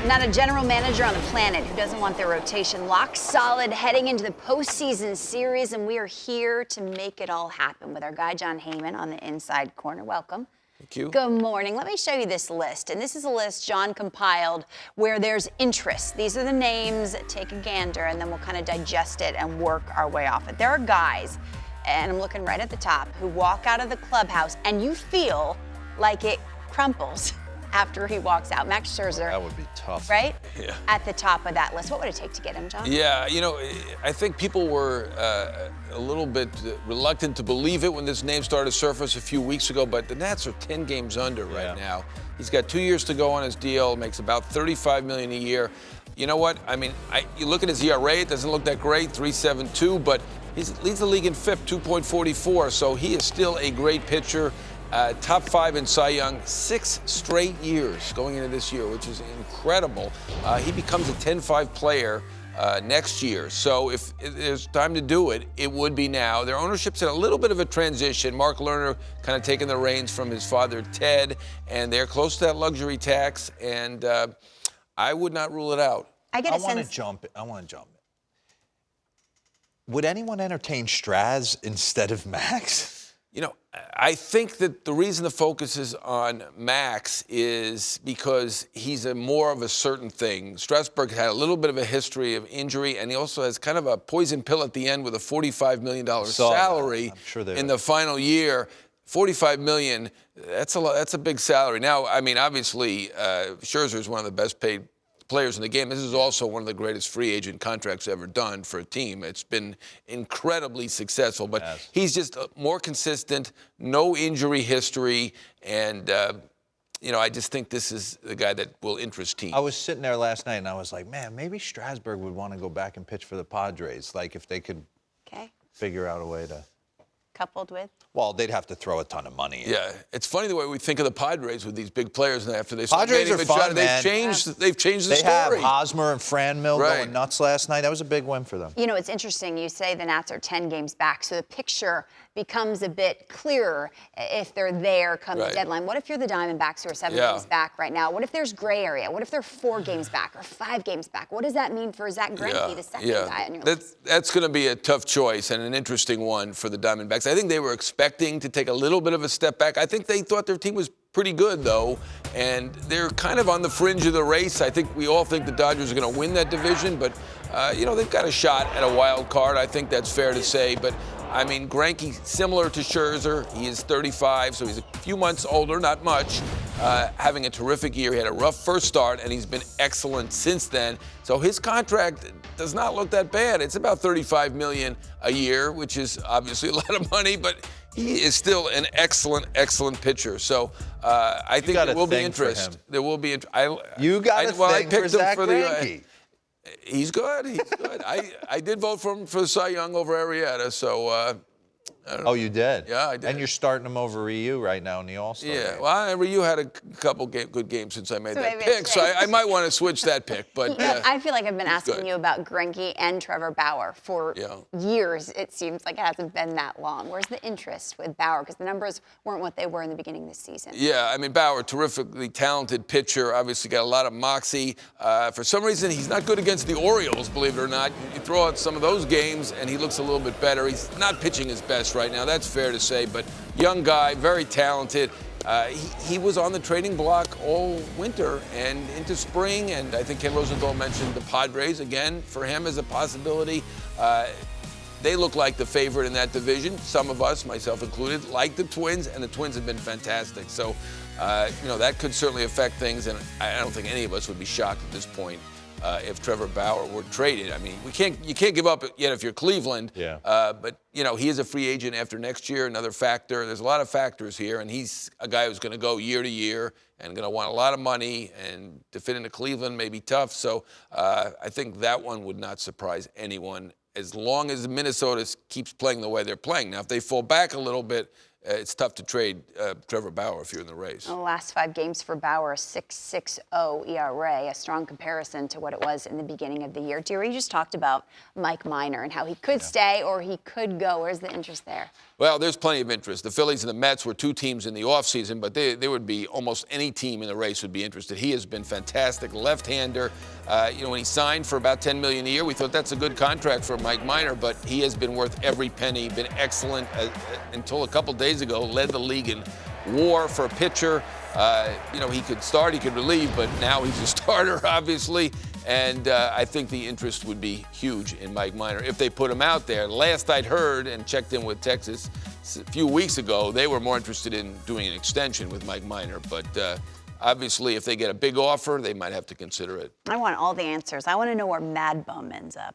Not a general manager on the planet who doesn't want their rotation locked solid heading into the postseason series, and we are here to make it all happen with our guy Jon Heyman on the inside corner. Welcome. Thank you. Good morning. Let me show you this list, and this is a list Jon compiled where there's interest. These are the names. Take a gander, and then we'll kind of digest it and work our way off it. There are guys, and I'm looking right at the top, who walk out of the clubhouse, and you feel like it crumples after he walks out. Max Scherzer. That would be tough. Right? Yeah. At the top of that list. What would it take to get him, Jon? Yeah, you know, I think people were a little bit reluctant to believe it when this name started to surface a few weeks ago, but the Nats are 10 games under right now. He's got 2 years to go on his deal, makes about $35 million a year. You know what? I mean, you look at his ERA, it doesn't look that great, 3.72, but he leads the league in FIP, 2.44, so he is still a great pitcher. Top 5 in Cy Young, 6 straight years going into this year, which is incredible. He becomes a 10-5 player next year. So if there's time to do it, it would be now. Their ownership's in a little bit of a transition. Mark Lerner kind of taking the reins from his father, Ted, and they're close to that luxury tax, and I would not rule it out. I want to jump. Would anyone entertain Straz instead of Max? You know, I think that the reason the focus is on Max is because he's more of a certain thing. Strasburg had a little bit of a history of injury, and he also has kind of a poison pill at the end with a $45 million salary in the final year. $45 million, that's a big salary. Now, I mean, obviously, Scherzer is one of the best paid players in the game. This is also one of the greatest free agent contracts ever done for a team. It's been incredibly successful, but he's just more consistent, no injury history, and you know, I just think this is the guy that will interest teams. I was sitting there last night and I was like, man, maybe Strasburg would want to go back and pitch for the Padres, like if they could figure out a way to. Coupled with? Well, they'd have to throw a ton of money in. Yeah, it's funny the way we think of the Padres with these big players, and after they Padres are fun, man. They've changed the story. They have Hosmer and Franmil going nuts last night. That was a big win for them. You know, it's interesting. You say the Nats are 10 games back, so the picture becomes a bit clearer if they're there come the deadline. What if you're the Diamondbacks who are 7 games back right now? What if there's gray area? What if they're 4 games back or 5 games back? What does that mean for Zach Greinke, the second guy on your list? That's going to be a tough choice and an interesting one for the Diamondbacks. I think they were expecting to take a little bit of a step back. I think they thought their team was pretty good, though, and they're kind of on the fringe of the race. I think we all think the Dodgers are going to win that division, but, you know, they've got a shot at a wild card. I think that's fair to say, but I mean, Greinke, similar to Scherzer, he is 35, so he's a few months older, not much, having a terrific year. He had a rough first start, and he's been excellent since then. So his contract does not look that bad. It's about $35 million a year, which is obviously a lot of money, but he is still an excellent, excellent pitcher. So I think there will be interest. There will be interest. You got a thing for Zach Greinke. He's good. He's good. I did vote for him for Cy Young over Arrieta, so I don't know. Oh, you did? Yeah, I did. And you're starting him over Ryu right now in the All-Star game. Yeah, well, Ryu had a couple good games since I made that pick, so I might want to switch that pick. But I feel like I've been asking you about Greinke and Trevor Bauer for years. It seems like it hasn't been that long. Where's the interest with Bauer? Because the numbers weren't what they were in the beginning of the season. Yeah, I mean, Bauer, terrifically talented pitcher, obviously got a lot of moxie. For some reason, he's not good against the Orioles, believe it or not. You throw out some of those games, and he looks a little bit better. He's not pitching his best right now. That's fair to say, but young guy, very talented. He was on the trading block all winter and into spring, and I think Ken Rosenthal mentioned the Padres again for him as a possibility. They look like the favorite in that division. Some of us, myself included, like the Twins, and the Twins have been fantastic. So, you know, that could certainly affect things, and I don't think any of us would be shocked at this point if Trevor Bauer were traded. I mean, you can't give up yet if you're Cleveland. Yeah. But you know, he is a free agent after next year. Another factor. There's a lot of factors here, and he's a guy who's going to go year to year and going to want a lot of money, and to fit into Cleveland may be tough. So I think that one would not surprise anyone, as long as Minnesota keeps playing the way they're playing. Now, if they fall back a little bit, it's tough to trade Trevor Bauer if you're in the race. The last 5 games for Bauer, 6.60 ERA, a strong comparison to what it was in the beginning of the year. Jerry, you just talked about Mike Minor and how he could stay or he could go. Where's the interest there? Well, there's plenty of interest. The Phillies and the Mets were two teams in the offseason, but there would be almost any team in the race would be interested. He has been fantastic, left-hander. When he signed for about $10 million a year, we thought that's a good contract for Mike Minor, but he has been worth every penny, been excellent until a couple days ago, led the league in WAR for a pitcher. He could start, he could relieve, but now he's a starter, obviously. And I think the interest would be huge in Mike Minor if they put him out there. Last I'd heard and checked in with Texas a few weeks ago, they were more interested in doing an extension with Mike Minor. But obviously, if they get a big offer, they might have to consider it. I want all the answers. I want to know where Mad Bum ends up.